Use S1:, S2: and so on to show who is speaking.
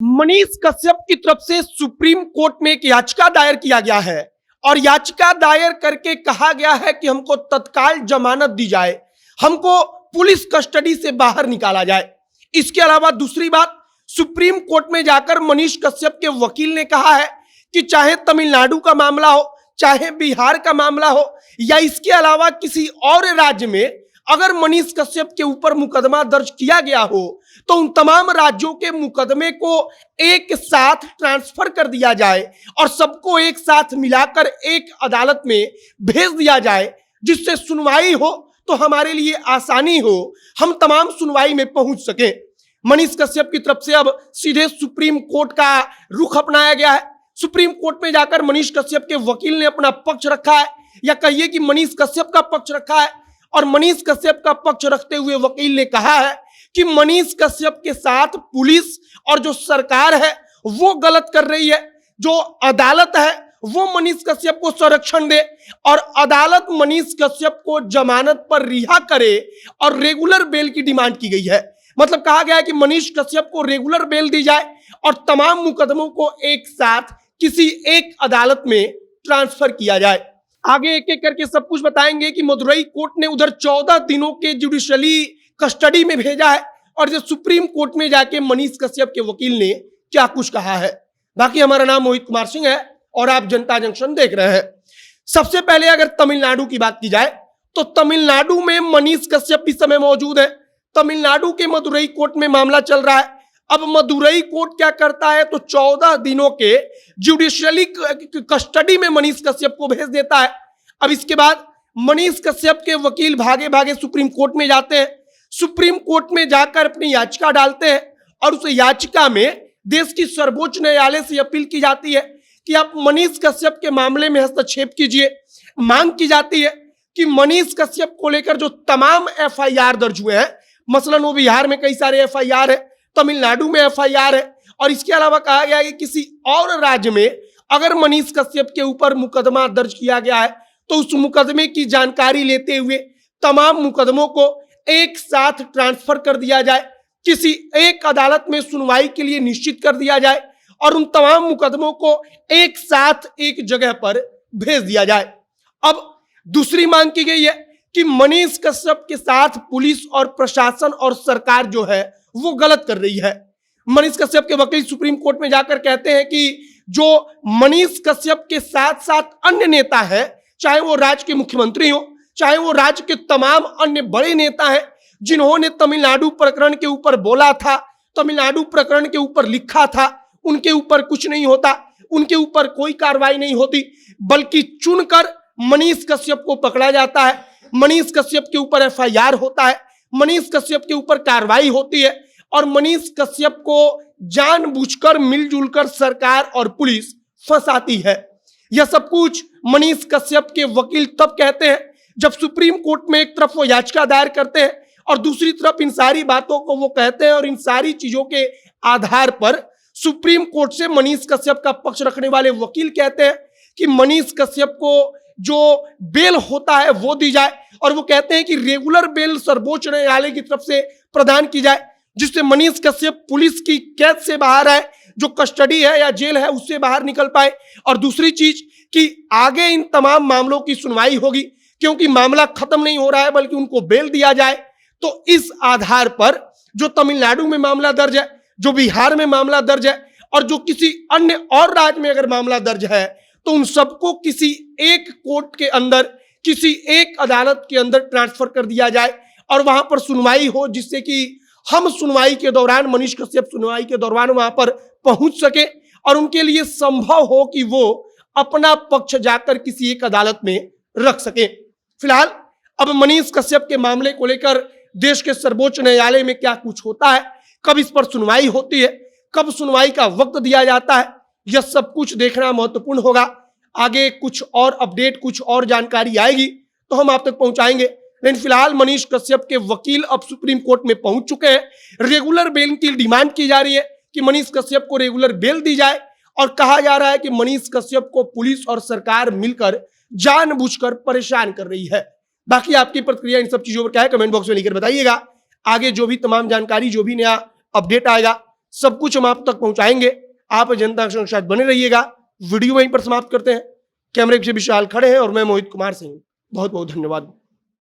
S1: मनीष कश्यप की तरफ से सुप्रीम कोर्ट में एक याचिका दायर किया गया है और याचिका दायर करके कहा गया है कि हमको तत्काल जमानत दी जाए, हमको पुलिस कस्टडी से बाहर निकाला जाए। इसके अलावा दूसरी बात, सुप्रीम कोर्ट में जाकर मनीष कश्यप के वकील ने कहा है कि चाहे तमिलनाडु का मामला हो, चाहे बिहार का मामला हो या इसके अलावा किसी और राज्य में अगर मनीष कश्यप के ऊपर मुकदमा दर्ज किया गया हो तो उन तमाम राज्यों के मुकदमे को एक साथ ट्रांसफर कर दिया जाए और सबको एक साथ मिलाकर एक अदालत में भेज दिया जाए, जिससे सुनवाई हो तो हमारे लिए आसानी हो, हम तमाम सुनवाई में पहुंच सकें। मनीष कश्यप की तरफ से अब सीधे सुप्रीम कोर्ट का रुख अपनाया गया है। सुप्रीम कोर्ट में जाकर मनीष कश्यप के वकील ने अपना पक्ष रखा है, या कहिए कि मनीष कश्यप का पक्ष रखा है। और मनीष कश्यप का पक्ष रखते हुए वकील ने कहा है कि मनीष कश्यप के साथ पुलिस और जो सरकार है वो गलत कर रही है, जो अदालत है वो मनीष कश्यप को संरक्षण दे और अदालत मनीष कश्यप को जमानत पर रिहा करे और रेगुलर बेल की डिमांड की गई है। मतलब कहा गया है कि मनीष कश्यप को रेगुलर बेल दी जाए और तमाम मुकदमों को एक साथ किसी एक अदालत में ट्रांसफर किया जाए। आगे एक एक करके सब कुछ बताएंगे कि मदुरई कोर्ट ने उधर 14 दिनों के जुडिशली कस्टडी में भेजा है और जो सुप्रीम कोर्ट में जाके मनीष कश्यप के वकील ने क्या कुछ कहा है। बाकी हमारा नाम मोहित कुमार सिंह है और आप जनता जंक्शन देख रहे हैं। सबसे पहले अगर तमिलनाडु की बात की जाए तो तमिलनाडु में मनीष कश्यप इस समय मौजूद है। तमिलनाडु के मदुरई कोर्ट में मामला चल रहा है। अब मदुरई कोर्ट क्या करता है तो 14 दिनों के जुडिशियली कस्टडी में मनीष कश्यप को भेज देता है। अब इसके बाद मनीष कश्यप के वकील भागे भागे सुप्रीम कोर्ट में जाते हैं। सुप्रीम कोर्ट में जाकर अपनी याचिका डालते हैं और उस याचिका में देश की सर्वोच्च न्यायालय से अपील की जाती है कि आप मनीष कश्यप के मामले में हस्तक्षेप कीजिए। मांग की जाती है कि मनीष कश्यप को लेकर जो तमाम एफआईआर दर्ज हुए हैं, मसलन वो बिहार में कई सारे एफआईआर है, तमिलनाडु में एफआईआर है और इसके अलावा कहा गया है कि किसी और राज्य में अगर मनीष कश्यप के ऊपर मुकदमा दर्ज किया गया है तो उस मुकदमे की जानकारी लेते हुए तमाम मुकदमों को एक साथ ट्रांसफर कर दिया जाए, किसी एक अदालत में सुनवाई के लिए निश्चित कर दिया जाए और उन तमाम मुकदमों को एक साथ एक जगह पर भेज दिया जाए। अब दूसरी मांग की गई है कि मनीष कश्यप के साथ पुलिस और प्रशासन और सरकार जो है वो गलत कर रही है। मनीष कश्यप के वकील सुप्रीम कोर्ट में जाकर कहते हैं कि जो मनीष कश्यप के साथ साथ अन्य नेता है, चाहे वो राज्य के मुख्यमंत्री हो, चाहे वो राज्य के तमाम अन्य बड़े नेता हैं जिन्होंने तमिलनाडु प्रकरण के ऊपर बोला था, तमिलनाडु प्रकरण के ऊपर लिखा था, उनके ऊपर कुछ नहीं होता, उनके ऊपर कोई कार्रवाई नहीं होती, बल्कि चुनकर मनीष कश्यप को पकड़ा जाता है, मनीष कश्यप के ऊपर एफआईआर होता है, मनीष कश्यप के ऊपर कार्रवाई होती है और मनीष कश्यप को जानबूझकर मिलजुल कर सरकार और पुलिस फंसाती है। यह सब कुछ मनीष कश्यप के वकील तब कहते हैं जब सुप्रीम कोर्ट में एक तरफ वो याचिका दायर करते हैं और दूसरी तरफ इन सारी बातों को वो कहते हैं और इन सारी चीजों के आधार पर सुप्रीम कोर्ट से मनीष कश्यप का पक्ष रखने वाले वकील कहते हैं कि मनीष कश्यप को जो बेल होता है वो दी जाए और वो कहते हैं कि रेगुलर बेल सर्वोच्च न्यायालय की तरफ से प्रदान की जाए, जिससे मनीष कश्यप पुलिस की कैद से बाहर आए, जो कस्टडी है या जेल है उससे बाहर निकल पाए। और दूसरी चीज कि आगे इन तमाम मामलों की सुनवाई होगी, क्योंकि मामला खत्म नहीं हो रहा है बल्कि उनको बेल दिया जाए। तो इस आधार पर जो तमिलनाडु में मामला दर्ज है, जो बिहार में मामला दर्ज है और जो किसी अन्य और राज्य में अगर मामला दर्ज है तो उन सबको किसी एक कोर्ट के अंदर, किसी एक अदालत के अंदर ट्रांसफर कर दिया जाए और वहां पर सुनवाई हो, जिससे कि हम सुनवाई के दौरान, मनीष कश्यप सुनवाई के दौरान वहां पर पहुंच सके और उनके लिए संभव हो कि वो अपना पक्ष जाकर किसी एक अदालत में रख सके। फिलहाल अब मनीष कश्यप के मामले को लेकर देश के सर्वोच्च न्यायालय में क्या कुछ होता है, कब इस पर सुनवाई होती है, कब सुनवाई का वक्त दिया जाता है, यह सब कुछ देखना महत्वपूर्ण होगा। आगे कुछ और अपडेट, कुछ और जानकारी आएगी तो हम आप तक पहुंचाएंगे। लेकिन फिलहाल मनीष कश्यप के वकील अब सुप्रीम कोर्ट में पहुंच चुके हैं। रेगुलर बेल की डिमांड की जा रही है कि मनीष कश्यप को रेगुलर बेल दी जाए और कहा जा रहा है कि मनीष कश्यप को पुलिस और सरकार मिलकर जानबूझकर परेशान कर रही है। बाकी आपकी प्रतिक्रिया इन सब चीजों पर क्या है, कमेंट बॉक्स में लिखकर बताइएगा। आगे जो भी तमाम जानकारी, जो भी नया अपडेट आएगा सब कुछ हम आप तक पहुंचाएंगे। आप जनता के साथ बने रहिएगा। वीडियो वहीं पर समाप्त करते हैं। कैमरे पीछे विशाल खड़े हैं और मैं मोहित कुमार सिंह। बहुत बहुत धन्यवाद।